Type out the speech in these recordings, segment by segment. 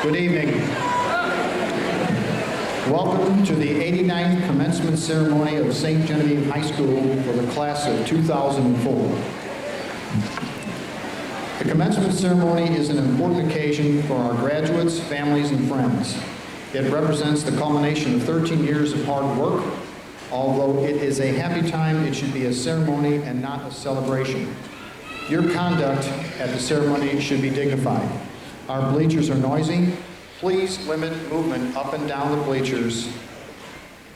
Good evening. Welcome to the 89th commencement ceremony of St. Genevieve High School for the class of 2004. The commencement ceremony is an important occasion for our graduates, families, and friends. It represents the culmination of 13 years of hard work. Although it is a happy time, it should be a ceremony and not a celebration. Your conduct at the ceremony should be dignified. Our bleachers are noisy. Please limit movement up and down the bleachers.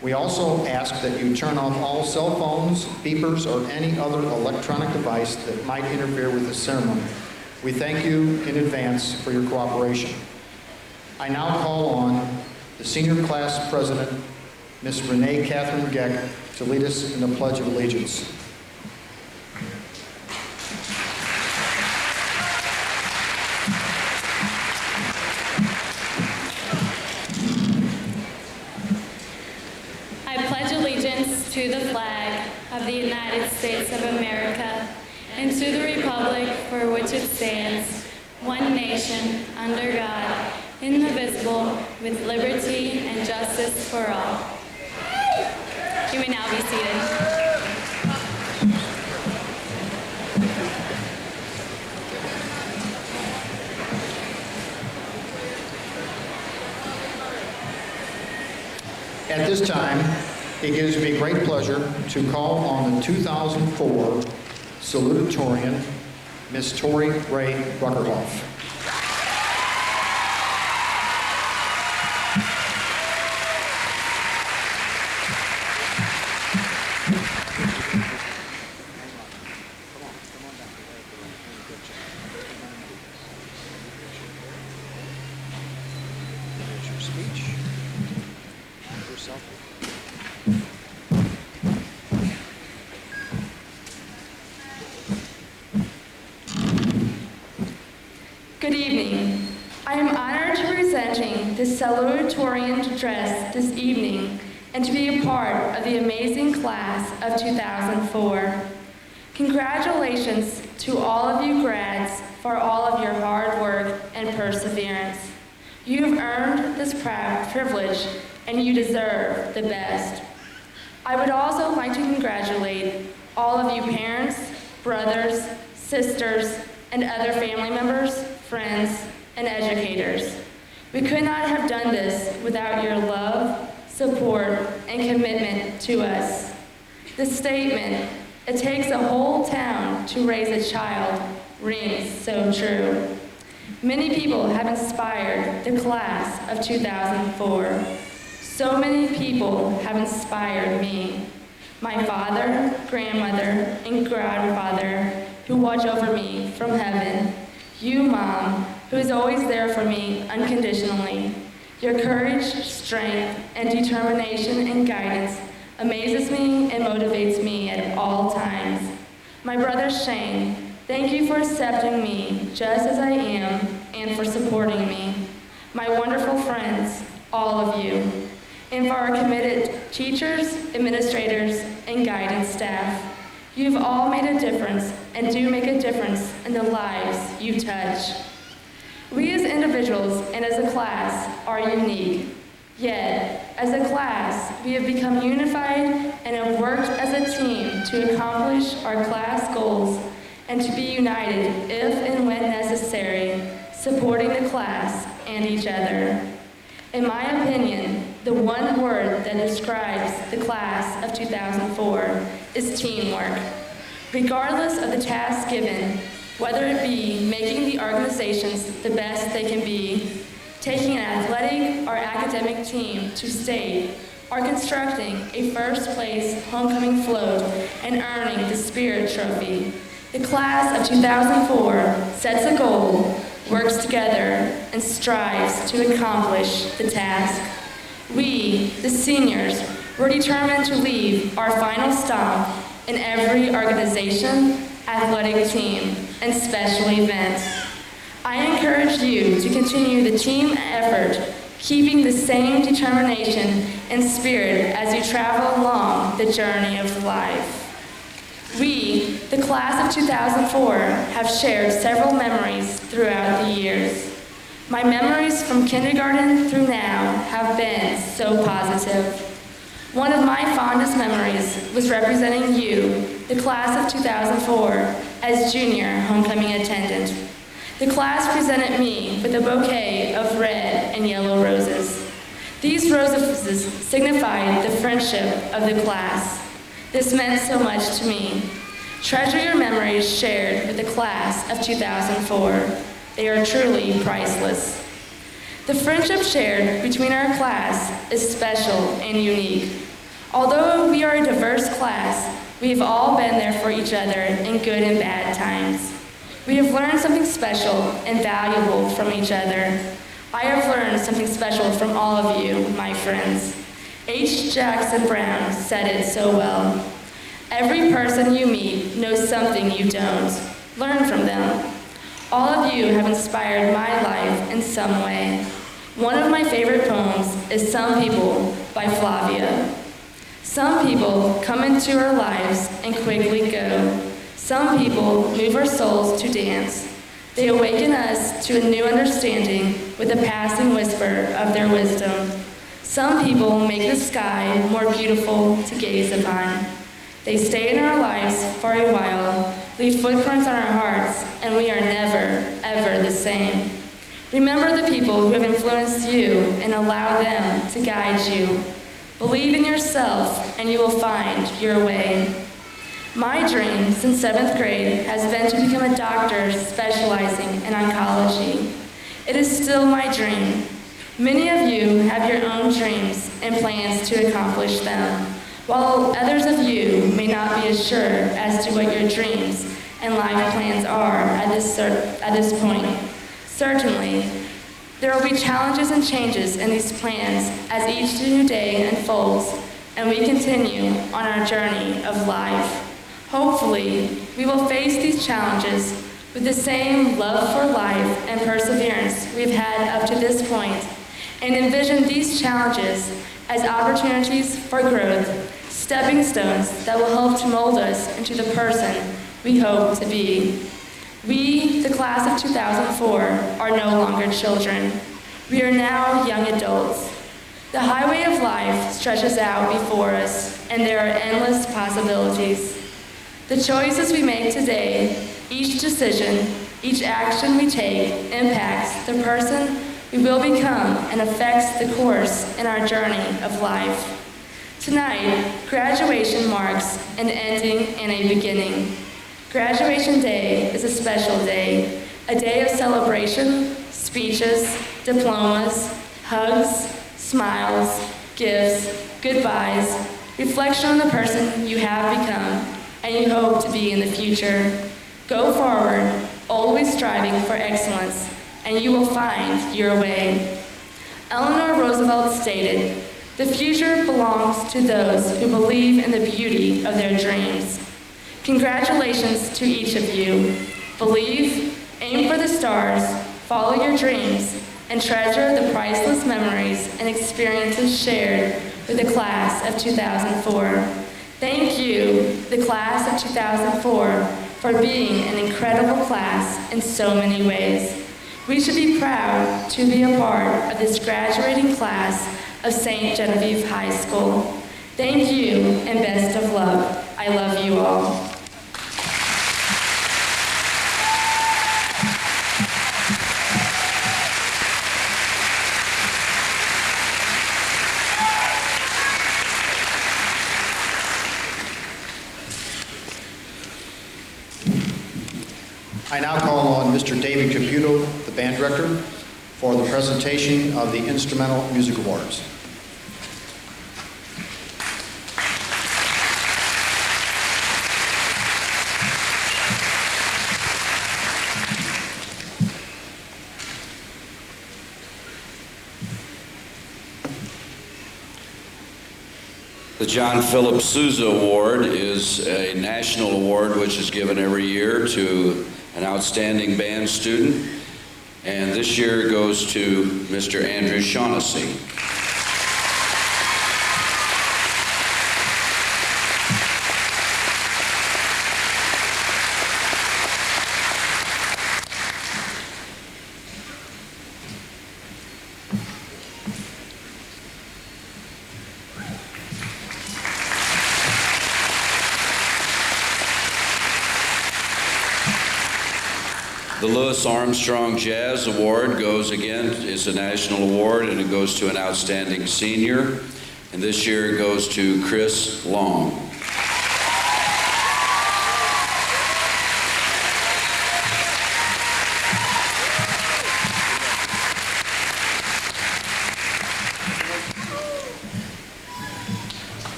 We also ask that you turn off all cell phones, beepers, or any other electronic device that might interfere with the ceremony. We thank you in advance for your cooperation. I now call on the senior class president, Ms. Renee Catherine Geck, to lead us in the Pledge of Allegiance. To the flag of the United States of America and to the republic for which it stands, one nation, under God, indivisible, with liberty and justice for all. You may now be seated. At this time, it gives me great pleasure to call on the 2004 salutatorian, Ms. Tori Ray Ruckerhoff. Good evening. I am honored to be presenting the salutatorian address this evening and to be a part of the amazing class of 2004. Congratulations to all of you grads for all of your hard work and perseverance. You have earned this proud privilege and you deserve the best. I would also like to congratulate all of you parents, brothers, sisters, and other family members, friends, and educators. We could not have done this without your love, support, and commitment to us. The statement, "It takes a whole town to raise a child," rings so true. Many people have inspired the class of 2004. So many people have inspired me. My father, grandmother, and grandfather who watch over me from heaven. You, Mom, who is always there for me unconditionally. Your courage, strength, and determination and guidance amazes me and motivates me at all times. My brother Shane, thank you for accepting me just as I am and for supporting me. My wonderful friends, all of you. And for our committed teachers, administrators, and guidance staff. You've all made a difference and do make a difference in the lives you touch. We as individuals and as a class are unique. Yet, as a class, we have become unified and have worked as a team to accomplish our class goals and to be united if and when necessary, supporting the class and each other. In my opinion, the one word that describes the class of 2004 is teamwork. Regardless of the task given, whether it be making the organizations the best they can be, taking an athletic or academic team to state, or constructing a first-place homecoming float and earning the Spirit Trophy, the class of 2004 sets a goal, works together, and strives to accomplish the task. We, the seniors, were determined to leave our final stop in every organization, athletic team, and special event. I encourage you to continue the team effort, keeping the same determination and spirit as you travel along the journey of life. We, the class of 2004, have shared several memories throughout the years. My memories from kindergarten through now have been so positive. One of my fondest memories was representing you, the class of 2004, as junior homecoming attendant. The class presented me with a bouquet of red and yellow roses. These roses signified the friendship of the class. This meant so much to me. Treasure your memories shared with the class of 2004. They are truly priceless. The friendship shared between our class is special and unique. Although we are a diverse class, we've all been there for each other in good and bad times. We have learned something special and valuable from each other. I have learned something special from all of you, my friends. H. Jackson Brown said it so well. Every person you meet knows something you don't. Learn from them. All of you have inspired my life in some way. One of my favorite poems is Some People by Flavia. Some people come into our lives and quickly go. Some people move our souls to dance. They awaken us to a new understanding with a passing whisper of their wisdom. Some people make the sky more beautiful to gaze upon. They stay in our lives for a while, leave footprints on our hearts, and we are never, ever the same. Remember the people who have influenced you and allow them to guide you. Believe in yourself, and you will find your way. My dream since 7th grade has been to become a doctor specializing in oncology. It is still my dream. Many of you have your own dreams and plans to accomplish them, while others of you may not be as sure as to what your dreams and life plans are at this point. Certainly, there will be challenges and changes in these plans as each new day unfolds and we continue on our journey of life. Hopefully, we will face these challenges with the same love for life and perseverance we've had up to this point, and envision these challenges as opportunities for growth, stepping stones that will help to mold us into the person we hope to be. We, the class of 2004, are no longer children. We are now young adults. The highway of life stretches out before us, and there are endless possibilities. The choices we make today, each decision, each action we take impacts the person we will become and affects the course in our journey of life. Tonight, graduation marks an ending and a beginning. Graduation Day is a special day, a day of celebration, speeches, diplomas, hugs, smiles, gifts, goodbyes, reflection on the person you have become and you hope to be in the future. Go forward, always striving for excellence, and you will find your way. Eleanor Roosevelt stated, "The future belongs to those who believe in the beauty of their dreams." Congratulations to each of you. Believe, aim for the stars, follow your dreams, and treasure the priceless memories and experiences shared with the class of 2004. Thank you, the class of 2004, for being an incredible class in so many ways. We should be proud to be a part of this graduating class of St. Genevieve High School. Thank you and best of luck. I love you all. I now call on Mr. David Caputo, the band director, for the presentation of the Instrumental Music Awards. The John Philip Sousa Award is a national award which is given every year to an outstanding band student, and this year goes to Mr. Andrew Shaughnessy. Louis Armstrong Jazz Award is a national award, and it goes to an outstanding senior. And this year it goes to Chris Long.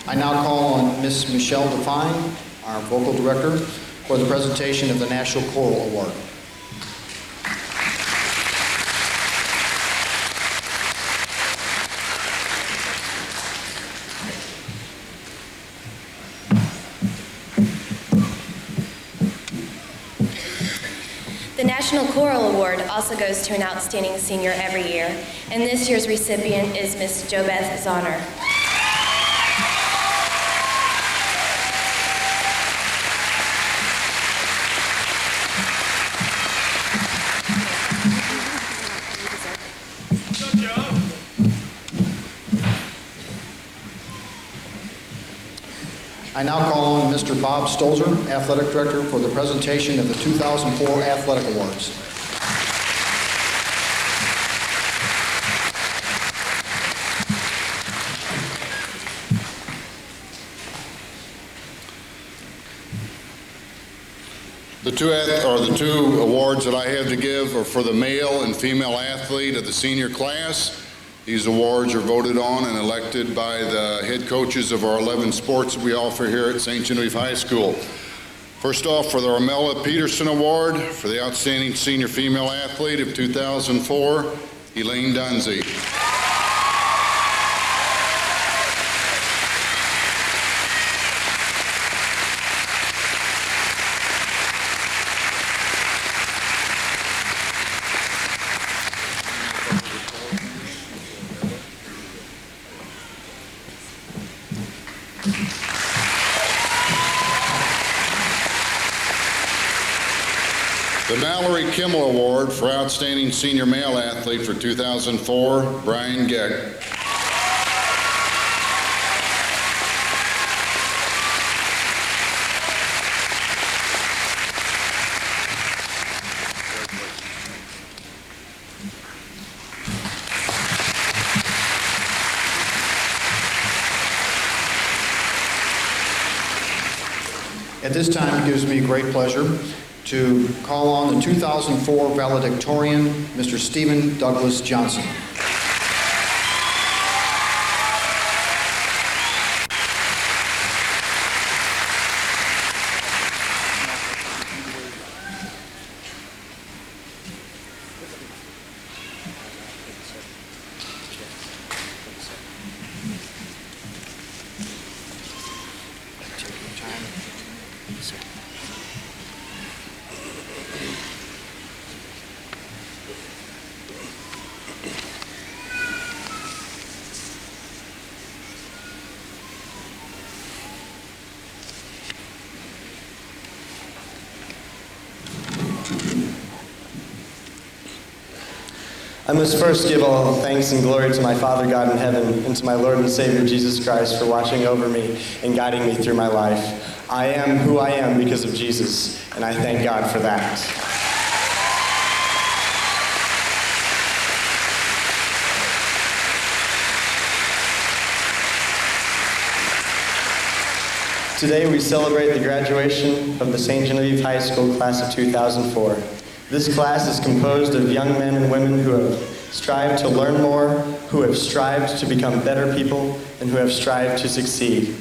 I now call on Miss Michelle Define, our vocal director, for the presentation of the National Choral Award. The National Choral Award also goes to an outstanding senior every year, and this year's recipient is Miss JoBeth Zahner. I now call on Mr. Bob Stolzer, Athletic Director, for the presentation of the 2004 Athletic Awards. The two awards that I have to give are for the male and female athlete of the senior class. These awards are voted on and elected by the head coaches of our 11 sports that we offer here at St. Genevieve High School. First off, for the Armella Peterson Award for the Outstanding Senior Female Athlete of 2004, Elaine Dunzy. The Mallory Kimmel Award for Outstanding Senior Male Athlete for 2004, Brian Geck. At this time, it gives me great pleasure to call on the 2004 valedictorian, Mr. Stephen Douglas Johnson. I must first give all thanks and glory to my Father God in heaven and to my Lord and Savior Jesus Christ for watching over me and guiding me through my life. I am who I am because of Jesus, and I thank God for that. Today we celebrate the graduation of the St. Genevieve High School class of 2004. This class is composed of young men and women who have strived to learn more, who have strived to become better people, and who have strived to succeed.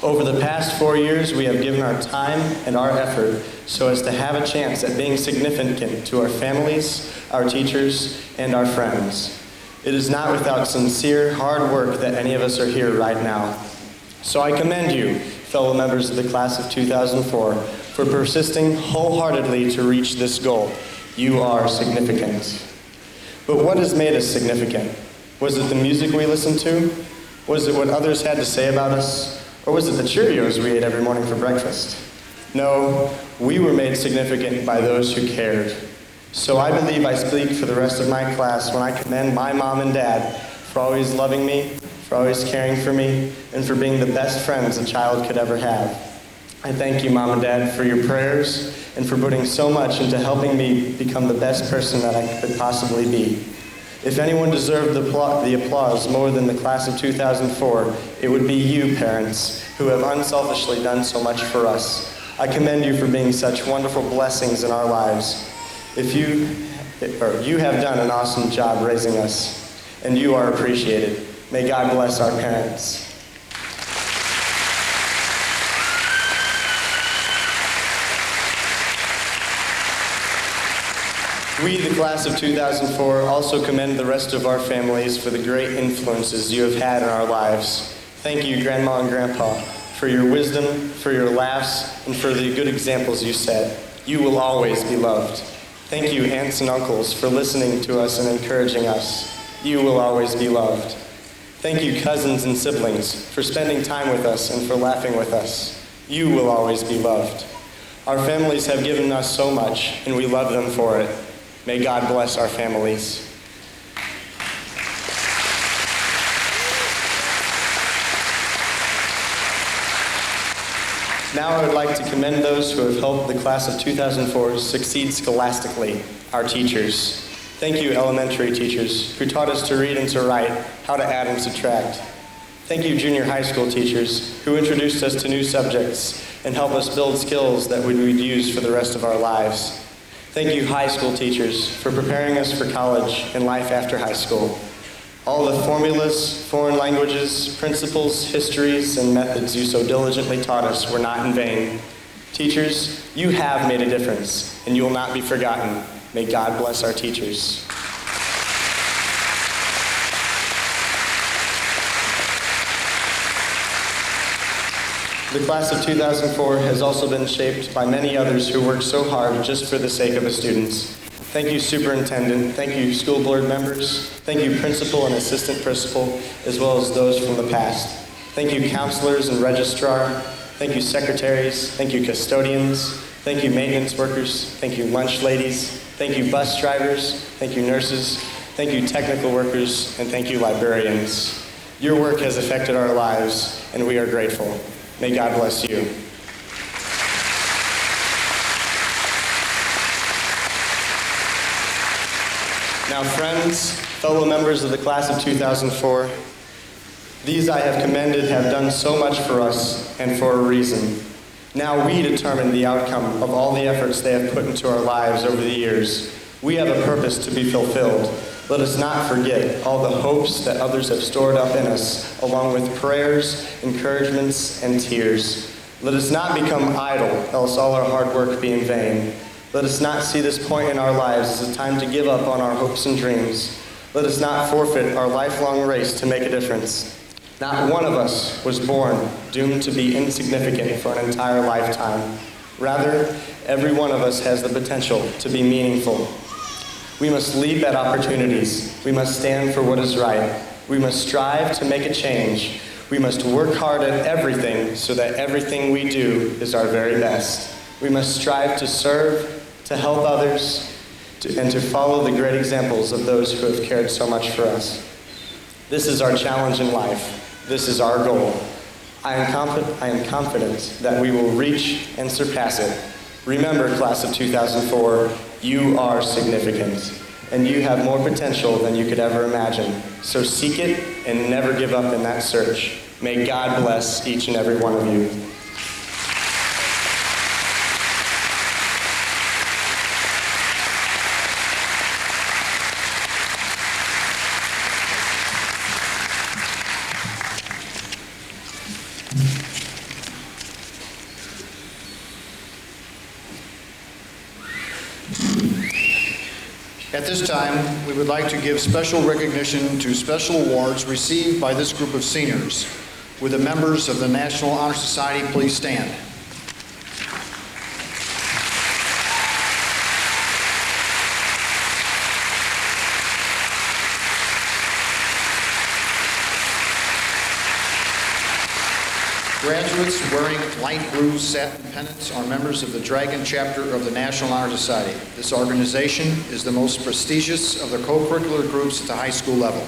Over the past 4 years, we have given our time and our effort so as to have a chance at being significant to our families, our teachers, and our friends. It is not without sincere, hard work that any of us are here right now. So I commend you, fellow members of the class of 2004, for persisting wholeheartedly to reach this goal. You are significant. But what has made us significant? Was it the music we listened to? Was it what others had to say about us? Or was it the Cheerios we ate every morning for breakfast? No, we were made significant by those who cared. So I believe I speak for the rest of my class when I commend my mom and dad for always loving me, for always caring for me, and for being the best friends a child could ever have. I thank you, Mom and Dad, for your prayers and for putting so much into helping me become the best person that I could possibly be. If anyone deserved the applause more than the class of 2004, it would be you, parents, who have unselfishly done so much for us. I commend you for being such wonderful blessings in our lives. You have done an awesome job raising us, and you are appreciated. May God bless our parents. We, the class of 2004, also commend the rest of our families for the great influences you have had in our lives. Thank you, Grandma and Grandpa, for your wisdom, for your laughs, and for the good examples you set. You will always be loved. Thank you, aunts and uncles, for listening to us and encouraging us. You will always be loved. Thank you, cousins and siblings, for spending time with us and for laughing with us. You will always be loved. Our families have given us so much, and we love them for it. May God bless our families. Now I would like to commend those who have helped the class of 2004 succeed scholastically, our teachers. Thank you, elementary teachers, who taught us to read and to write, how to add and subtract. Thank you, junior high school teachers, who introduced us to new subjects and helped us build skills that we would use for the rest of our lives. Thank you, high school teachers, for preparing us for college and life after high school. All the formulas, foreign languages, principles, histories, and methods you so diligently taught us were not in vain. Teachers, you have made a difference, and you will not be forgotten. May God bless our teachers. The class of 2004 has also been shaped by many others who worked so hard just for the sake of the students. Thank you, superintendent. Thank you, school board members. Thank you, principal and assistant principal, as well as those from the past. Thank you, counselors and registrar. Thank you, secretaries. Thank you, custodians. Thank you, maintenance workers. Thank you, lunch ladies. Thank you, bus drivers. Thank you, nurses. Thank you, technical workers. And thank you, librarians. Your work has affected our lives, and we are grateful. May God bless you. Now, friends, fellow members of the class of 2004, these I have commended have done so much for us and for a reason. Now we determine the outcome of all the efforts they have put into our lives over the years. We have a purpose to be fulfilled. Let us not forget all the hopes that others have stored up in us, along with prayers, encouragements, and tears. Let us not become idle, else all our hard work be in vain. Let us not see this point in our lives as a time to give up on our hopes and dreams. Let us not forfeit our lifelong race to make a difference. Not one of us was born doomed to be insignificant for an entire lifetime. Rather, every one of us has the potential to be meaningful. We must leap at opportunities. We must stand for what is right. We must strive to make a change. We must work hard at everything so that everything we do is our very best. We must strive to serve, to help others, and to follow the great examples of those who have cared so much for us. This is our challenge in life. This is our goal. I am confident that we will reach and surpass it. Remember, class of 2004, you are significant, and you have more potential than you could ever imagine. So seek it and never give up in that search. May God bless each and every one of you. At this time, we would like to give special recognition to special awards received by this group of seniors. Would the members of the National Honor Society please stand? Graduates wearing light blue satin pennants are members of the Dragon Chapter of the National Honor Society. This organization is the most prestigious of the co-curricular groups at the high school level.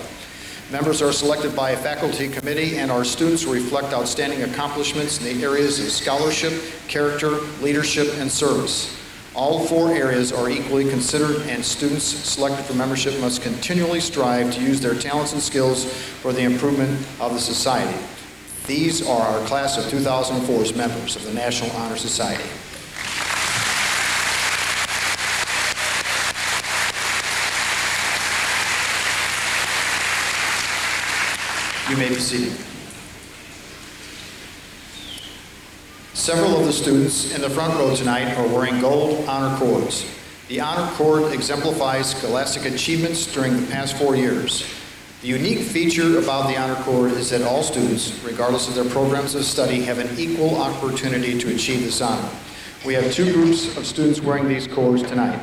Members are selected by a faculty committee, and our students will reflect outstanding accomplishments in the areas of scholarship, character, leadership, and service. All 4 areas are equally considered, and students selected for membership must continually strive to use their talents and skills for the improvement of the society. These are our class of 2004's members of the National Honor Society. You may be seated. Several of the students in the front row tonight are wearing gold honor cords. The honor cord exemplifies scholastic achievements during the past 4 years. The unique feature about the honor cord is that all students, regardless of their programs of study, have an equal opportunity to achieve this honor. We have 2 groups of students wearing these cords tonight: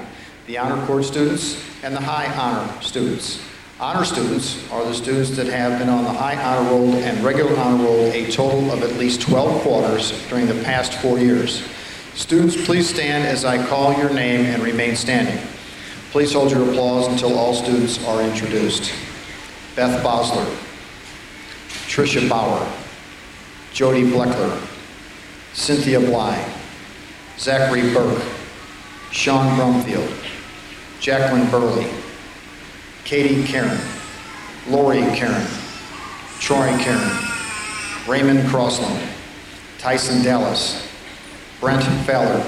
the honor cord students and the high honor students. Honor students are the students that have been on the high honor roll and regular honor roll a total of at least 12 quarters during the past 4 years. Students, please stand as I call your name and remain standing. Please hold your applause until all students are introduced. Beth Bosler, Tricia Bauer, Jody Bleckler, Cynthia Bly, Zachary Burke, Sean Brumfield, Jacqueline Burley, Katie Karen, Lori Karen, Troy Karen, Raymond Crossland, Tyson Dallas, Brent Fowler,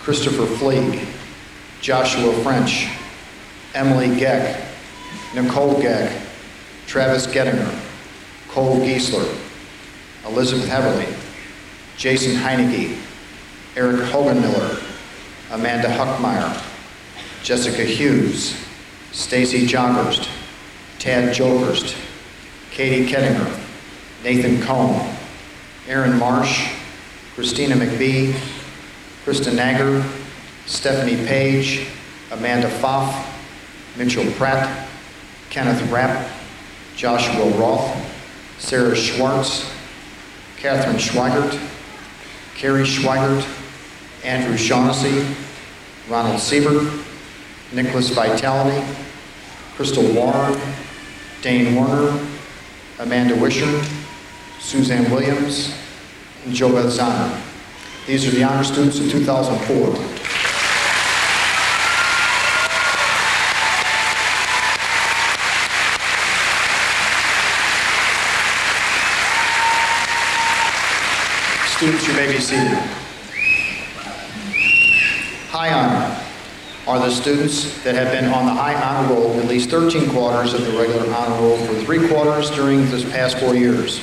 Christopher Fleig, Joshua French, Emily Geck, Nicole Geck, Travis Gettinger, Cole Giesler, Elizabeth Heverly, Jason Heineke, Eric Hogenmiller, Amanda Huckmeyer, Jessica Hughes, Stacy Jogerst, Tad Jogerst, Katie Kettinger, Nathan Cohn, Aaron Marsh, Christina McBee, Krista Nagger, Stephanie Page, Amanda Pfaff, Mitchell Pratt, Kenneth Rapp, Joshua Roth, Sarah Schwartz, Catherine Schweigert, Carrie Schweigert, Andrew Shaughnessy, Ronald Siebert, Nicholas Vitality, Crystal Warren, Dane Warner, Amanda Wisher, Suzanne Williams, and Jobeth Zahner. These are the honor students of 2004. Students, you may be seated. High honor are the students that have been on the high honor roll at least 13 quarters of the regular honor roll for 3 quarters during this past 4 years.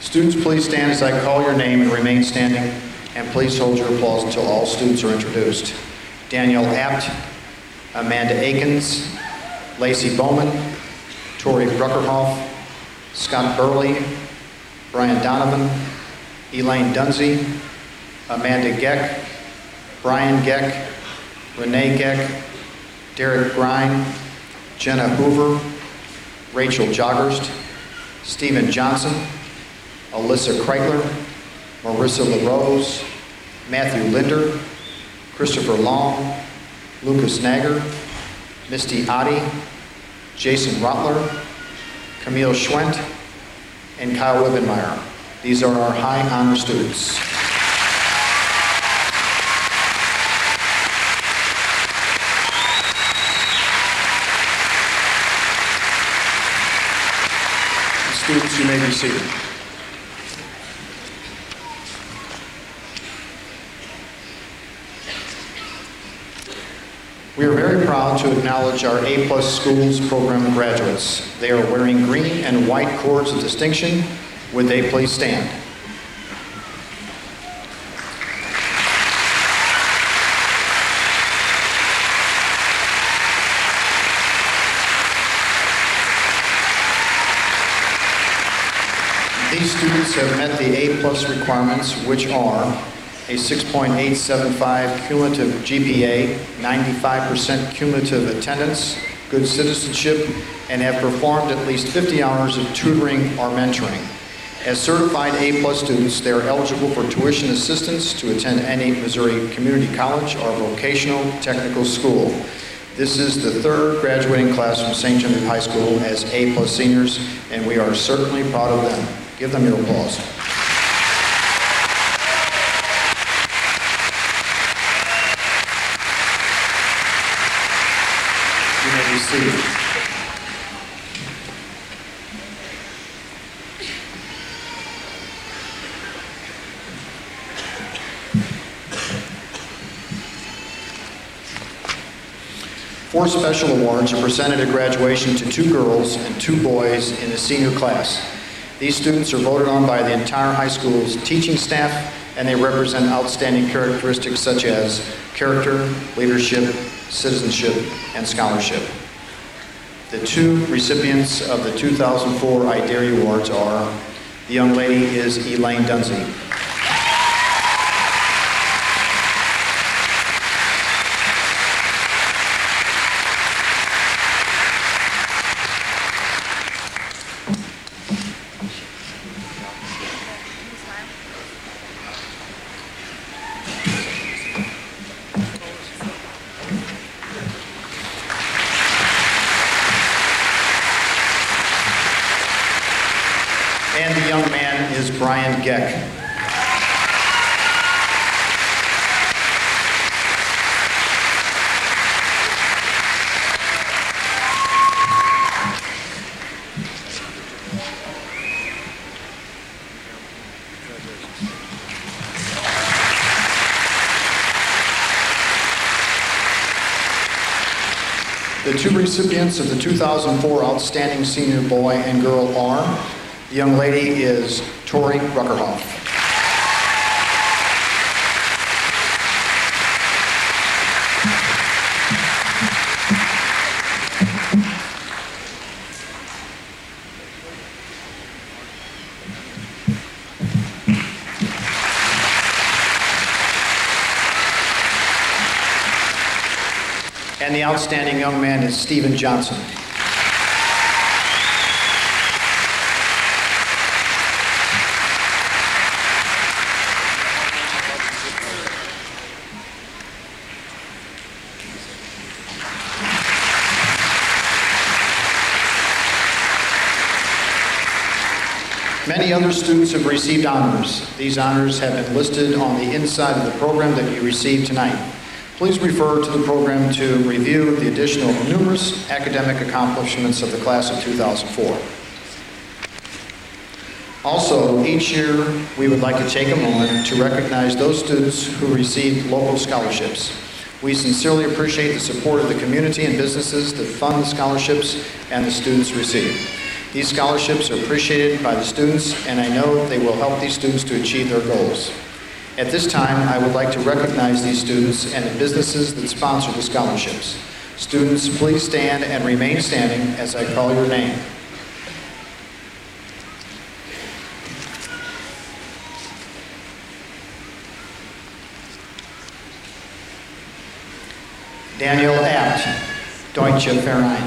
Students, please stand as I call your name and remain standing, and please hold your applause until all students are introduced. Danielle Apt, Amanda Akins, Lacey Bowman, Tori Bruckerhoff, Scott Burley, Brian Donovan, Elaine Dunsey, Amanda Geck, Brian Geck, Renee Geck, Derek Grine, Jenna Hoover, Rachel Jogerst, Stephen Johnson, Alyssa Kreitler, Marissa LaRose, Matthew Linder, Christopher Long, Lucas Nagger, Misty Oddie, Jason Rotler, Camille Schwent, and Kyle Wibbenmeyer. These are our high honor students. Students, you may be seated. We are very proud to acknowledge our A+ Schools program graduates. They are wearing green and white cords of distinction. Would they please stand? These students have met the A+ requirements, which are a 6.875 cumulative GPA, 95% cumulative attendance, good citizenship, and have performed at least 50 hours of tutoring or mentoring. As certified A+ students, they are eligible for tuition assistance to attend any Missouri Community College or vocational technical school. This is the third graduating class from St. Genevieve High School as A+ seniors, and we are certainly proud of them. Give them your applause. You may be seated. Four special awards are presented at graduation to 2 girls and 2 boys in the senior class. These students are voted on by the entire high school's teaching staff, and they represent outstanding characteristics such as character, leadership, citizenship, and scholarship. The 2 recipients of the 2004 IDERI Awards are, the young lady is Elaine Dunsey. And the young man is Brian Geck. The 2 recipients of the 2004 Outstanding Senior Boy and Girl are, the young lady is Tori Ruckerhoff. And the outstanding young man is Stephen Johnson. Many other students have received honors. These honors have been listed on the inside of the program that you received tonight. Please refer to the program to review the additional numerous academic accomplishments of the class of 2004. Also, each year we would like to take a moment to recognize those students who received local scholarships. We sincerely appreciate the support of the community and businesses that fund the scholarships and the students receive. These scholarships are appreciated by the students, and I know they will help these students to achieve their goals. At this time, I would like to recognize these students and the businesses that sponsor the scholarships. Students, please stand and remain standing as I call your name. Daniel Abt, Deutsche Verein.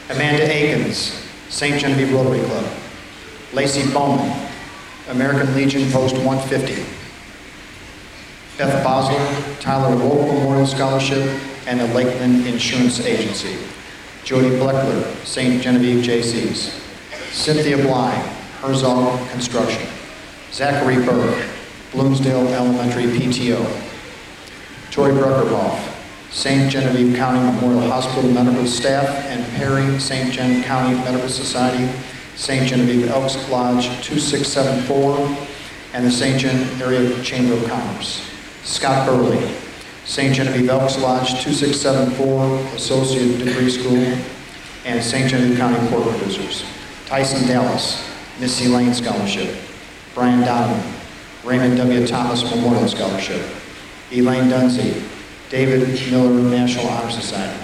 Amanda Akins, St. Genevieve Rotary Club. Lacey Bowman, American Legion Post 150. Beth Bosler, Tyler Wolf Memorial Scholarship, and the Lakeland Insurance Agency. Jody Bleckler, St. Genevieve JCs. Cynthia Bly, Herzog Construction. Zachary Berg, Bloomsdale Elementary PTO. Tori Bruckerhoff, St. Genevieve County Memorial Hospital Medical Staff and Perry St. Gen County Medical Society, St. Genevieve Elks Lodge 2674, and the St. Gen Area Chamber of Commerce. Scott Burley, St. Genevieve Elks Lodge 2674, Associate Degree School, and St. Genevieve County Pork Producers. Tyson Dallas, Missy Lane Scholarship. Brian Donovan, Raymond W. Thomas Memorial Scholarship. Elaine Dunsey, David Miller National Honor Society.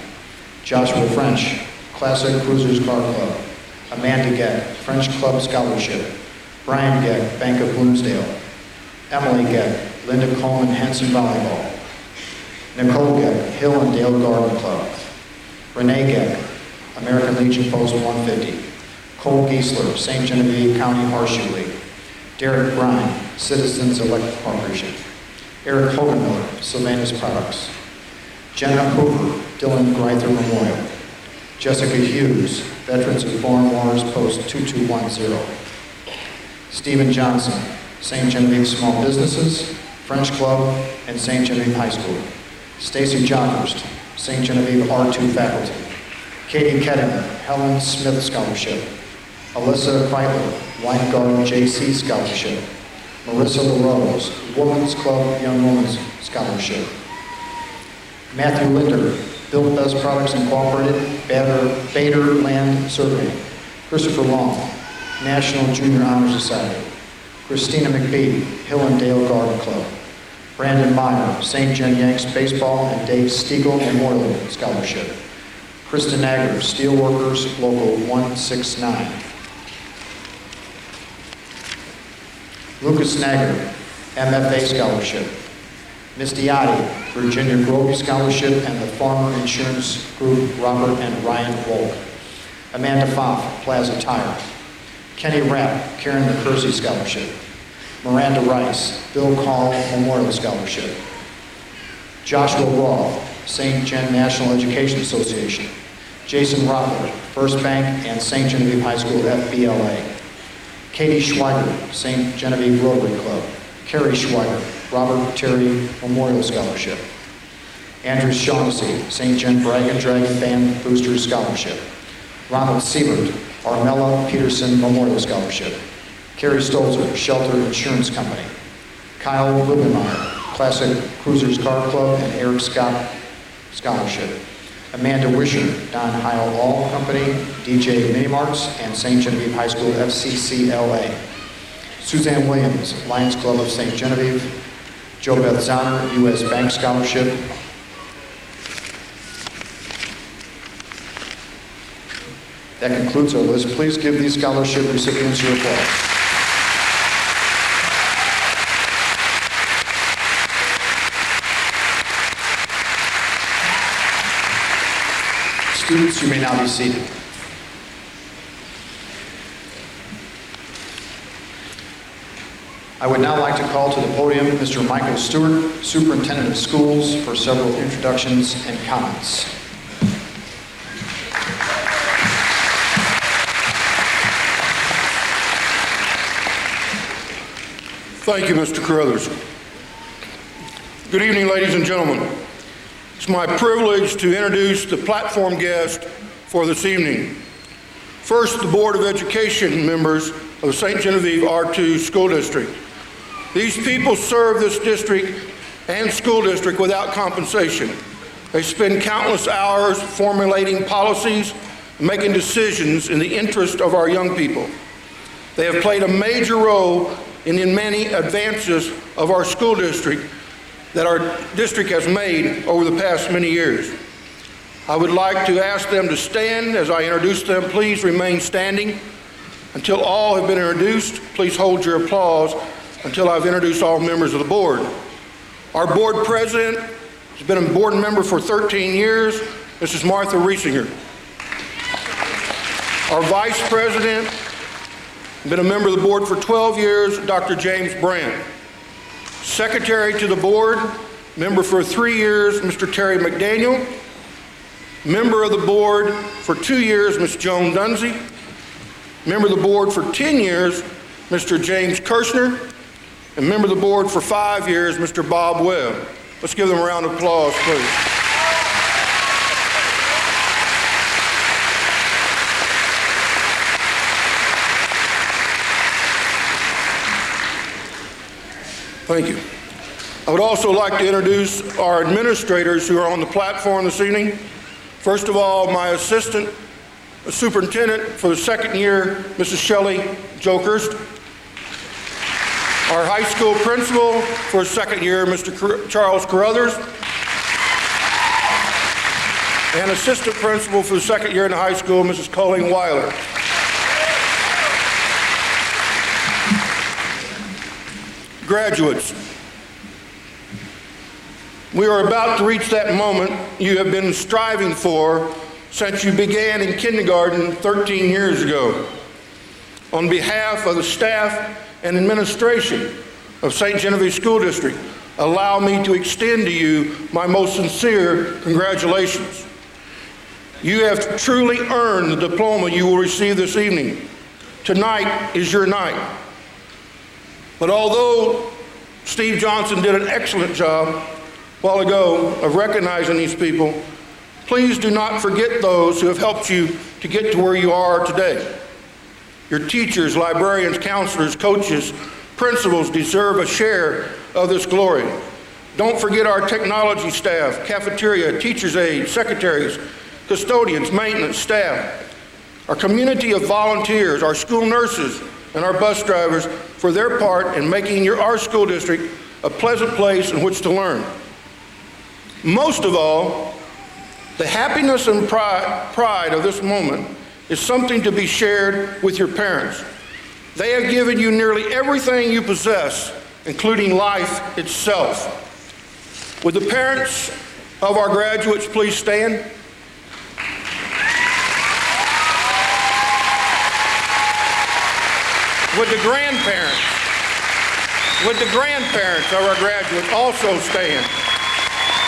Joshua French, Classic Cruisers Car Club. Amanda Geck, French Club Scholarship. Brian Geck, Bank of Bloomsdale. Emily Geck, Linda Coleman Hanson Volleyball. Nicole Geck, Hill and Dale Garden Club. Renee Geck, American Legion Post 150. Cole Giesler, St. Genevieve County Horseshoe League. Derek Bryan, Citizens Electric Corporation. Eric Hogenmiller, Sylvanus Products. Jenna Hoover, Dylan Greither Memorial. Jessica Hughes, Veterans of Foreign Wars, Post 2210. Stephen Johnson, St. Genevieve Small Businesses, French Club, and St. Genevieve High School. Stacy Johnhurst, St. Genevieve R2 faculty. Katie Kettinger, Helen Smith Scholarship. Alyssa Kreitler, Weingarten JC Scholarship. Marissa LaRose, Women's Club Young Women's Scholarship. Matthew Linder, Built Best Products Incorporated, Bader Land Survey. Christopher Long, National Junior Honor Society. Christina McBee, Hill and Dale Garden Club. Brandon Meyer, St. John Yanks Baseball and Dave Stiegel Memorial Scholarship. Kristen Nagler, Steelworkers, Local 169. Lucas Nagler, MFA Scholarship. Misty Adi, Virginia Grovey Scholarship and the Farmer Insurance Group, Robert and Ryan Volk. Amanda Pfaff, Plaza Tire. Kenny Rapp, Karen McCursey Scholarship. Miranda Rice, Bill Call Memorial Scholarship. Joshua Roth, St. Gen National Education Association. Jason Rothler, First Bank and St. Genevieve High School FBLA. Katie Schweiger, St. Genevieve Rotary Club. Carrie Schweiger, Robert Terry Memorial Scholarship. Andrew Shaughnessy, St. Gen Dragon Band Booster Scholarship. Ronald Siebert, Armella Peterson Memorial Scholarship. Carrie Stolzer, Shelter Insurance Company. Kyle Rubenmeyer, Classic Cruisers Car Club and Eric Scott Scholarship. Amanda Wisher, Don Heil All Company, DJ Mini Marts, and St. Genevieve High School FCCLA. Suzanne Williams, Lions Club of St. Genevieve. Jo Beth Zahner, U.S. Bank Scholarship. That concludes our list. Please give these scholarship recipients your applause. Students, you may now be seated. I would now like to call to the podium Mr. Michael Stewart, Superintendent of Schools, for several introductions and comments. Thank you, Mr. Carruthers. Good evening, ladies and gentlemen. It's my privilege to introduce the platform guest for this evening. First, the Board of Education members of St. Genevieve R2 School District. These people serve this district and school district without compensation. They spend countless hours formulating policies and making decisions in the interest of our young people. They have played a major role in the many advances of our school district that our district has made over the past many years. I would like to ask them to stand as I introduce them. Please remain standing. Until all have been introduced, please hold your applause until I've introduced all members of the board. Our board president has been a board member for 13 years. This is Martha Riesinger. Our vice president, been a member of the board for 12 years, Dr. James Brandt. Secretary to the board, member for 3 years, Mr. Terry McDaniel. Member of the board for 2 years, Ms. Joan Dunsey. Member of the board for 10 years, Mr. James Kirshner. And member of the board for 5 years, Mr. Bob Webb. Let's give them a round of applause, please. Thank you. I would also like to introduce our administrators who are on the platform this evening. First of all, my assistant superintendent for the second year, Mrs. Shelley Jokerst. Our high school principal for the second year, Mr. Charles Carruthers. And assistant principal for the second year in the high school, Mrs. Colleen Weiler. Graduates, we are about to reach that moment you have been striving for since you began in kindergarten 13 years ago. On behalf of the staff and administration of St. Genevieve School District, allow me to extend to you my most sincere congratulations. You have truly earned the diploma you will receive this evening. Tonight is your night. But although Steve Johnson did an excellent job a while ago of recognizing these people, please do not forget those who have helped you to get to where you are today. Your teachers, librarians, counselors, coaches, principals deserve a share of this glory. Don't forget our technology staff, cafeteria, teachers' aides, secretaries, custodians, maintenance staff, our community of volunteers, our school nurses, and our bus drivers for their part in making our school district a pleasant place in which to learn. Most of all, the happiness and pride of this moment is something to be shared with your parents. They have given you nearly everything you possess, including life itself. Would the parents of our graduates please stand? Would the grandparents of our graduates also stand?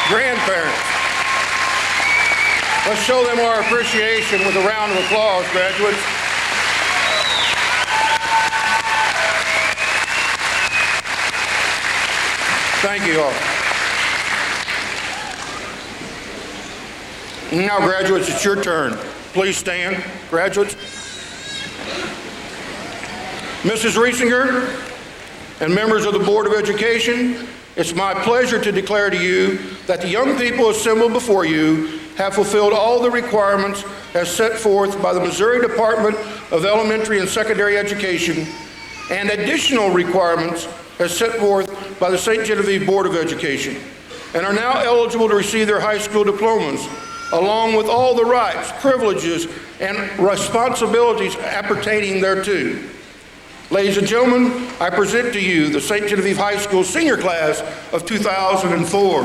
Grandparents. Let's show them our appreciation with a round of applause, graduates. Thank you all. Now, graduates, it's your turn. Please stand, graduates. Mrs. Riesinger and members of the Board of Education, it's my pleasure to declare to you that the young people assembled before you have fulfilled all the requirements as set forth by the Missouri Department of Elementary and Secondary Education and additional requirements as set forth by the St. Genevieve Board of Education, and are now eligible to receive their high school diplomas, along with all the rights, privileges, and responsibilities appertaining thereto. Ladies and gentlemen, I present to you the St. Genevieve High School senior class of 2004.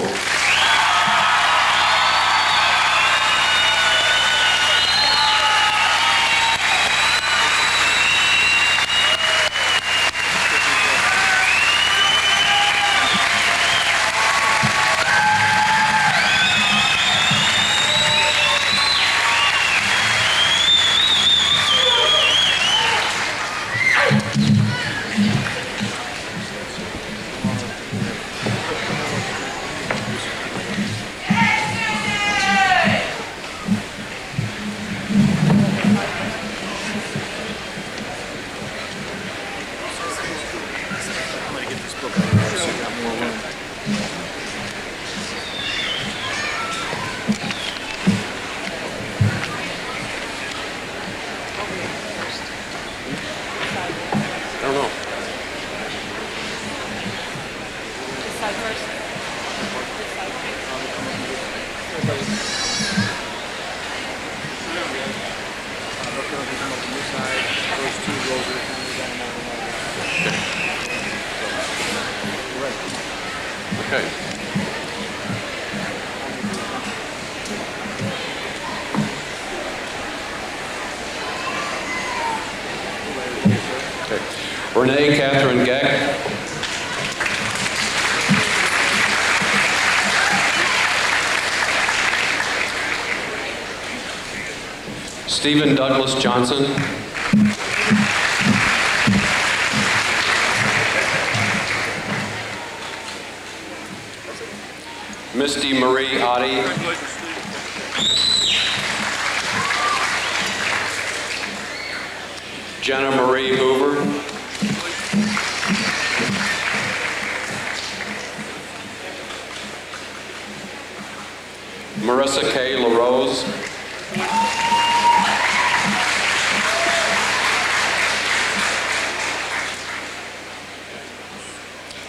Renee Catherine Geck. Stephen Douglas Johnson. Misty Marie Oddie. Jenna Marie Hoover. Marissa K. LaRose.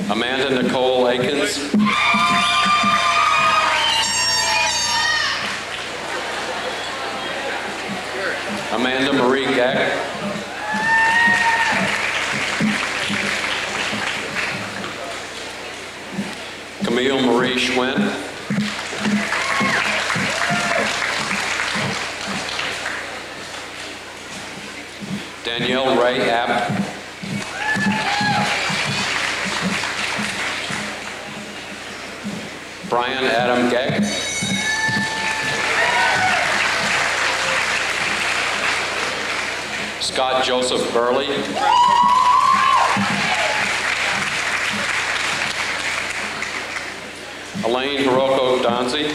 Amanda Nicole Akins. Amanda Marie Geck. Camille Marie Schwinn. Danielle Ray App. Brian Adam Geck. Scott Joseph Burley. Elaine Hiroko Donzi.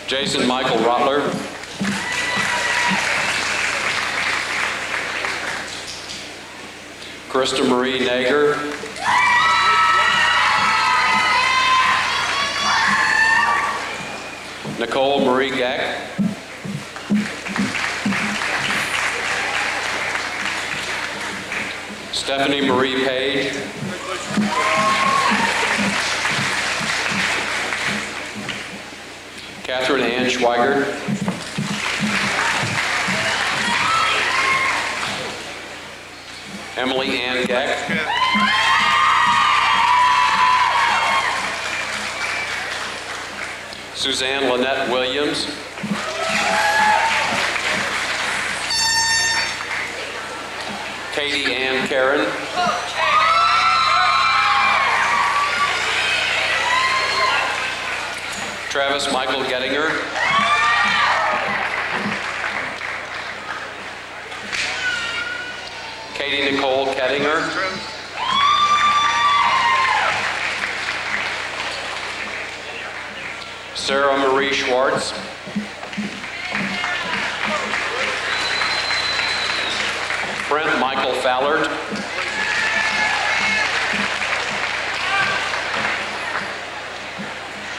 Jason Michael Rotler. Krista Marie Nager. Nicole Marie Gack. Stephanie Marie Page. Catherine Ann Schweigert. Emily Ann Geck. Suzanne Lynette Williams. Katie Ann Karen. Travis Michael Gettinger. Katie Nicole Kettinger. Sarah Marie Schwartz. Brent Michael Fallard.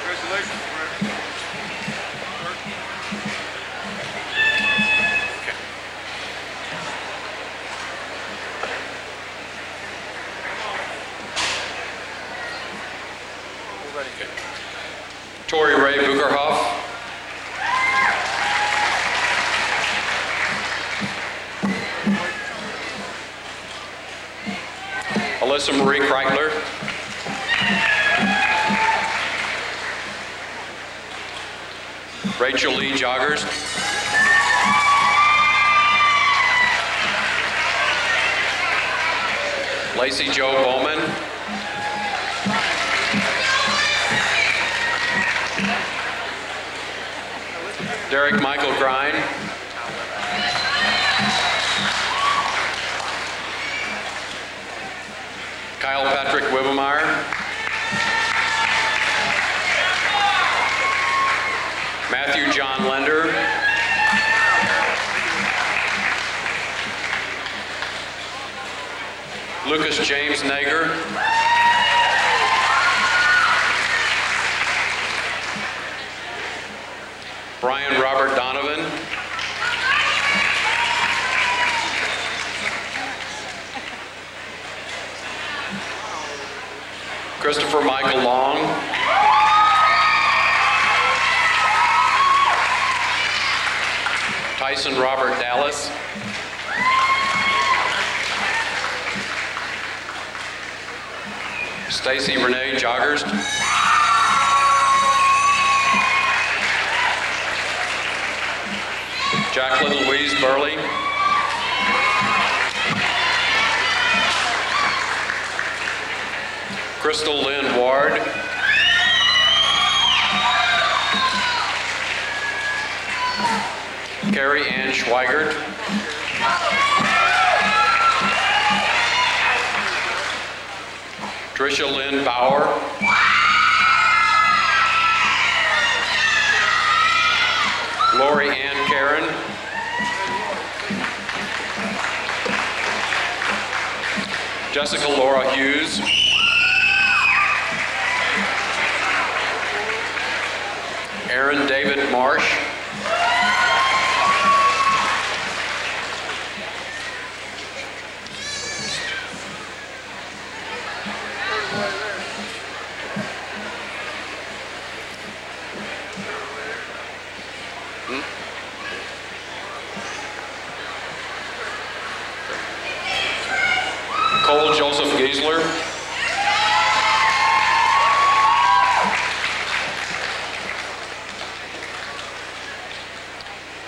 Congratulations, Brent. Tori Ray Bucherhoff. Alyssa Marie Kreitler. Rachel Lee Joggers. Lacey Jo Bowman. Derek Michael Grine. Kyle Patrick Wibbemeyer. Matthew John Lender. Lucas James Nager. Brian Robert Donovan. Christopher Michael Long. Tyson Robert Dallas. Stacy Renee Joggers. Jacqueline Louise Burley. Crystal Lynn Ward. Carrie Ann Schweigert. Tricia Lynn Bauer. Lori Ann Karen. Jessica Laura Hughes. Aaron David Marsh. Cole Joseph Giesler.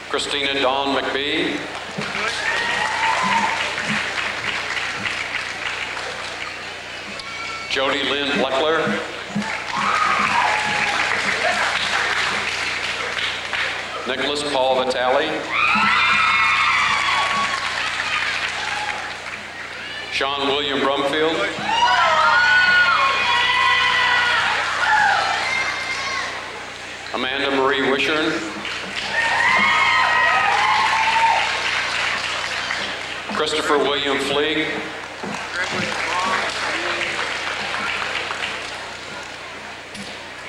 Christina Dawn McBee. Jody Lynn Bleckler. Nicholas Paul Vitale. Sean William Brumfield. Amanda Marie Wishern. Christopher William Fleeg.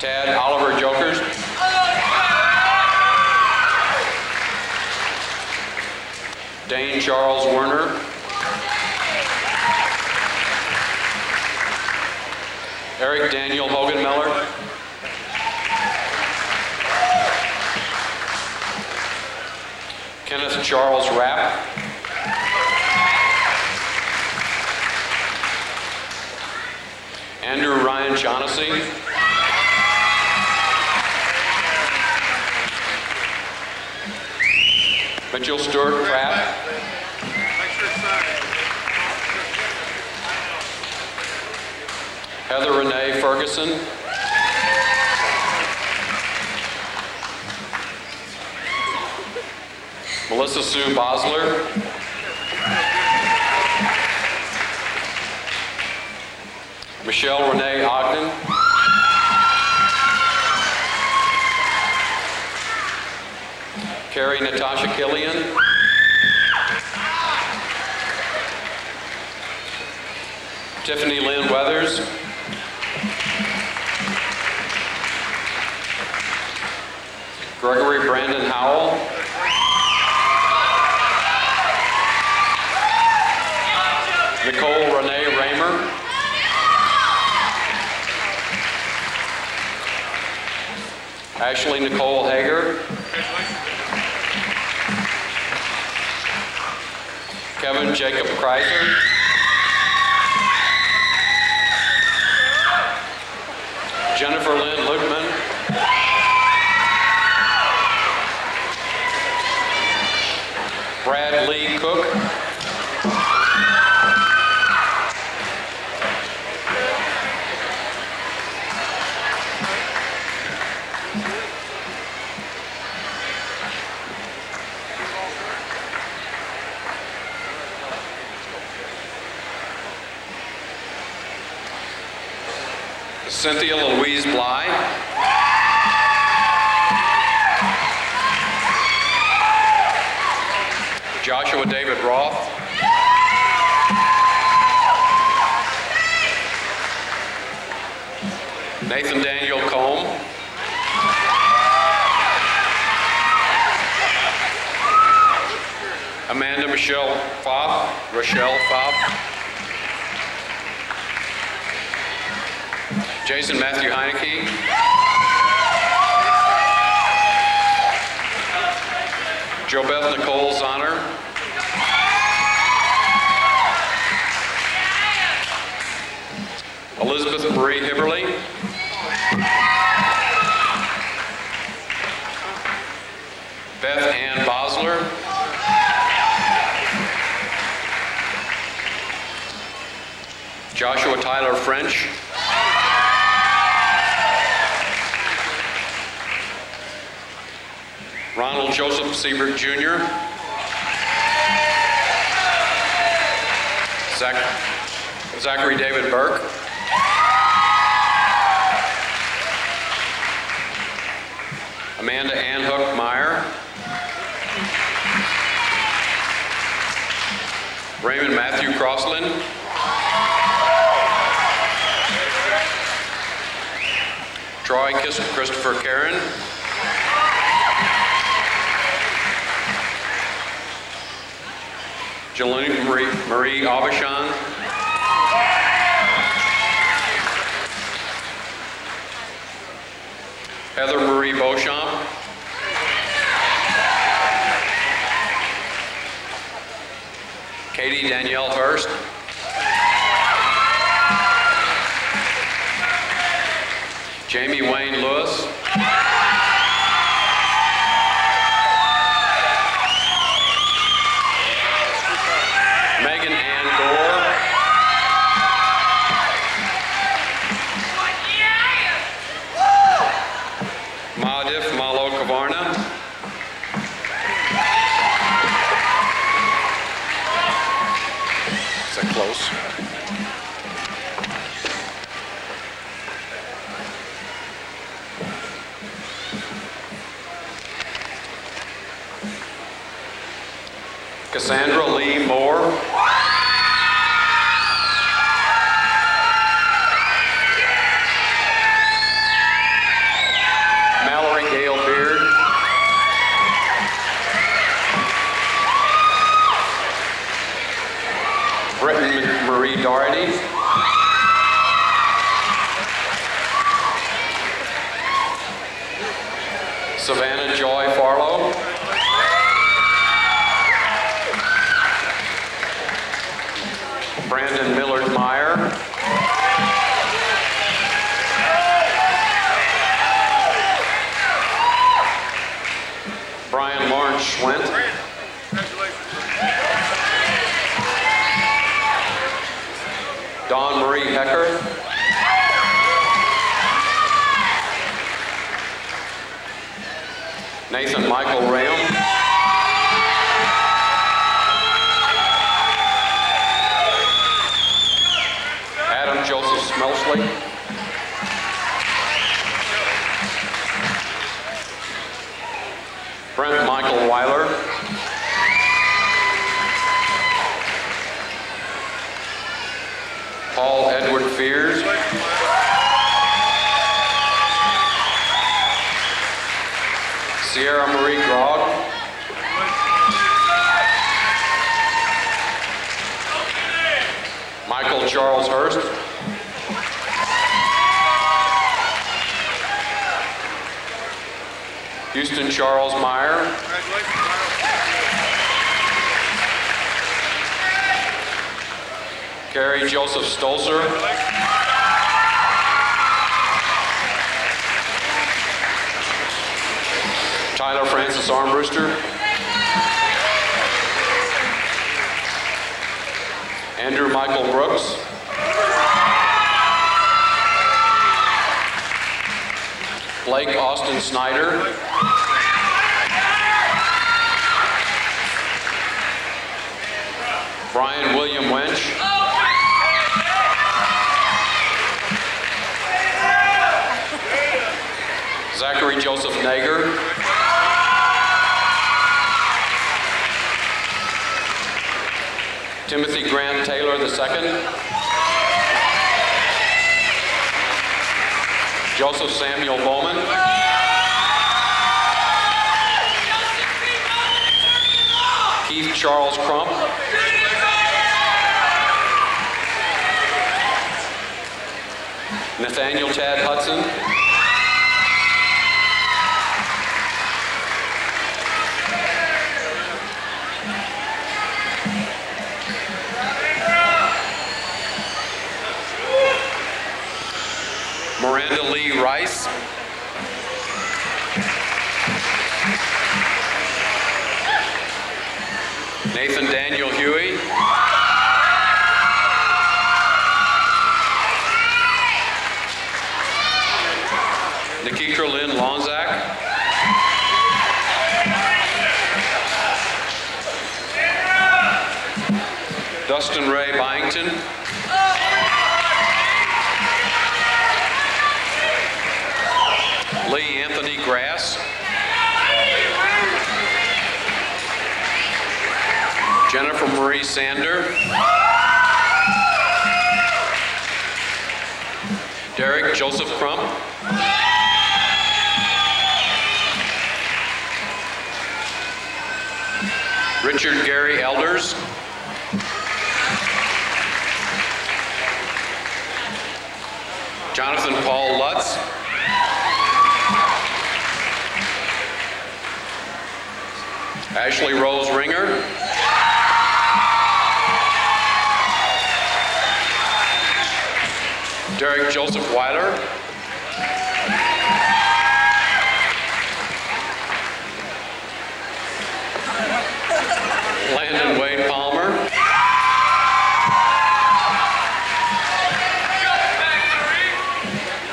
Tad Oliver Jokers. Dane Charles Werner. Eric Daniel Hogenmiller. Kenneth Charles Rapp. Andrew Ryan Shaughnessy. Mitchell Stewart Pratt. Heather Renee Ferguson. Melissa Sue Bosler. Michelle Renee Ogden. Carrie Natasha Killian. Tiffany Lynn Weathers. Gregory Brandon Howell. Nicole Renee Raymer. Ashley Nicole Hager. Kevin Jacob Kreiser. Jennifer Lynn Lutman. Brad Lee Cook. Cynthia Louise Bly. Joshua David Roth. Nathan Daniel Combe. Amanda Michelle Fopp. Rochelle Fopp. Jason Matthew Heineke. JoBeth Nicole Zahner. Elizabeth Marie Hibberly. Beth Ann Bosler. Joshua Tyler French. Ronald Joseph Siebert Jr. Zachary David Burke. Amanda Ann Hook Meyer. Raymond Matthew Crossland. Troy Christopher Karen. Jolene Marie Aubuchon. Heather Marie Beauchamp. Katie Danielle Hurst. Jamie Wayne Lewis. Megan Ann Gore. Cassandra Lee Moore. Mallory Gale Beard. Britton Marie Doherty. Savannah Joy Farlow. Brandon Millard Meyer. Brian Lawrence Schwent. Dawn Marie Hecker. Nathan Michael Rayum. Adam Joseph Smelsley. Brent Michael Weiler. Paul Edward Fears. Sierra Marie Grog. Michael Charles Hurst. Houston Charles Meyer. Carrie Joseph Stolzer. Tyler Francis Armbruster. Andrew Michael Brooks. Blake Austin Snyder. Brian William Wench. Zachary Joseph Nager. Timothy Grant Taylor II. Joseph Samuel Bowman. Keith Charles Crump. Nathaniel Tad Hudson. Miranda Lee Rice. Nathan Daniel Huey. Nikitra Lynn Lonzak. Dustin Ray Byington. Lee Anthony Grass. Jennifer Marie Sander. Derek Joseph Crump. Richard Gary Elders. Jonathan Paul Lutz. Ashley Rose Ringer. Derek Joseph Weiler. Landon Wade Palmer.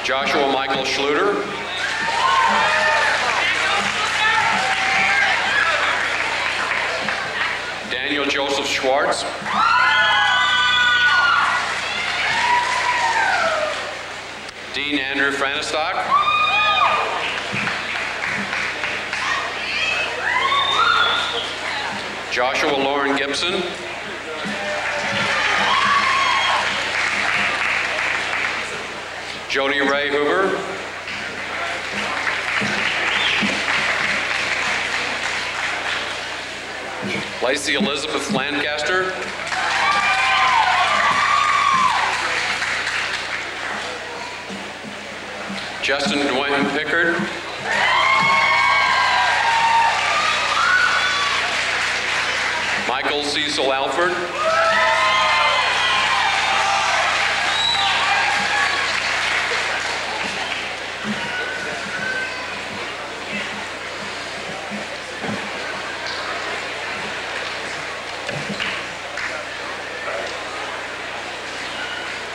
Joshua Michael Schluter. Daniel Joseph Schwartz. Dean Andrew Franistock. Joshua Lauren Gibson. Jody Ray Hoover. Lacey Elizabeth Lancaster. Justin Dwayne Pickard. Michael Cecil Alford.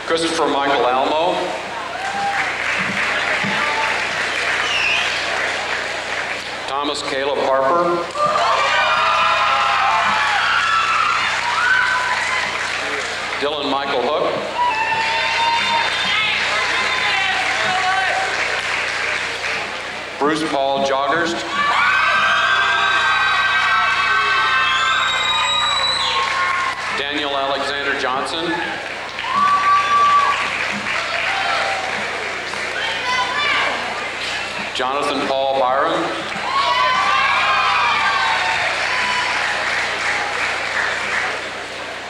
Christopher Michael Almo. Thomas Caleb Harper. Dylan Michael Hook. Bruce Paul Joggers. Daniel Alexander Johnson. Jonathan Paul Byron.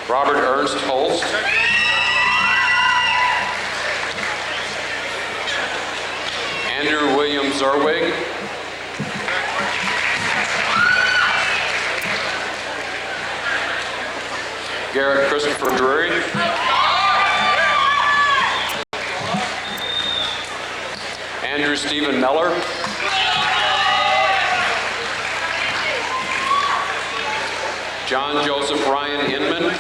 Robert Ernst Holst. Andrew William Zerwig. Garrett Christopher Drury. Andrew Stephen Meller. John Joseph Ryan Inman.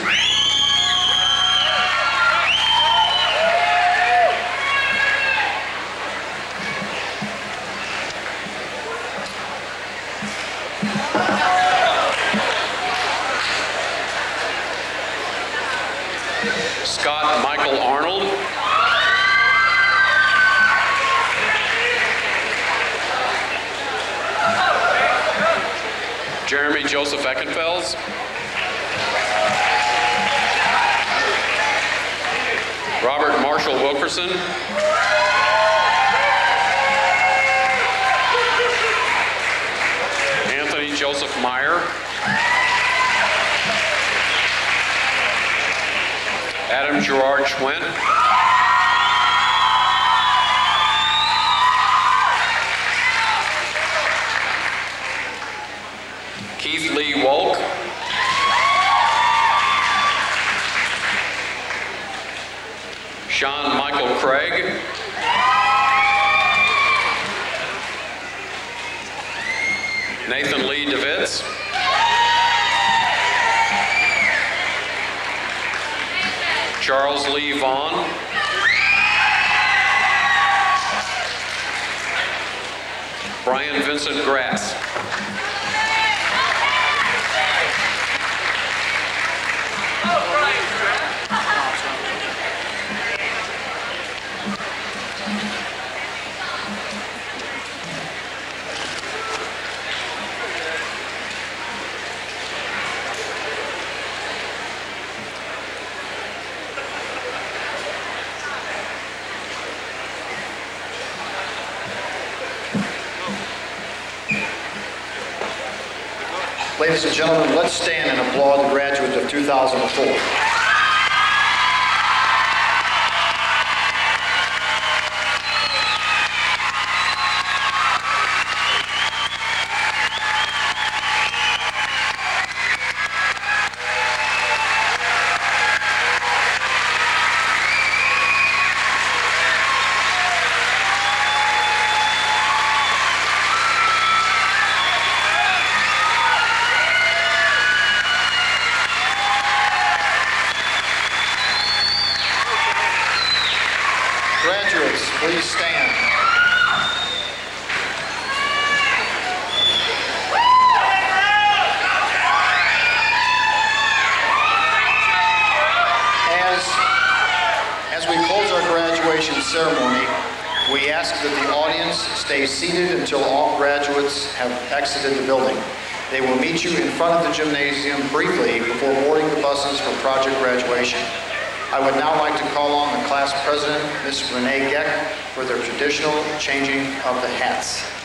Scott Michael Arnold. Jeremy Joseph Eckenfels. Robert Marshall Wilkerson. Anthony Joseph Meyer. Adam Gerard Schwent. Keith Lee Wolk. Sean Michael Craig. Nathan Lee DeVitz. Charles Lee Vaughn. Brian Vincent Grass. Ladies and gentlemen, let's stand and applaud the graduates of 2004. Graduates, please stand. As we close our graduation ceremony, we ask that the audience stay seated until all graduates have exited the building. They will meet you in front of the gymnasium briefly before boarding the buses for project graduation. I would now like to call on the class president, Ms. Renee Geck, for their traditional changing of the hats.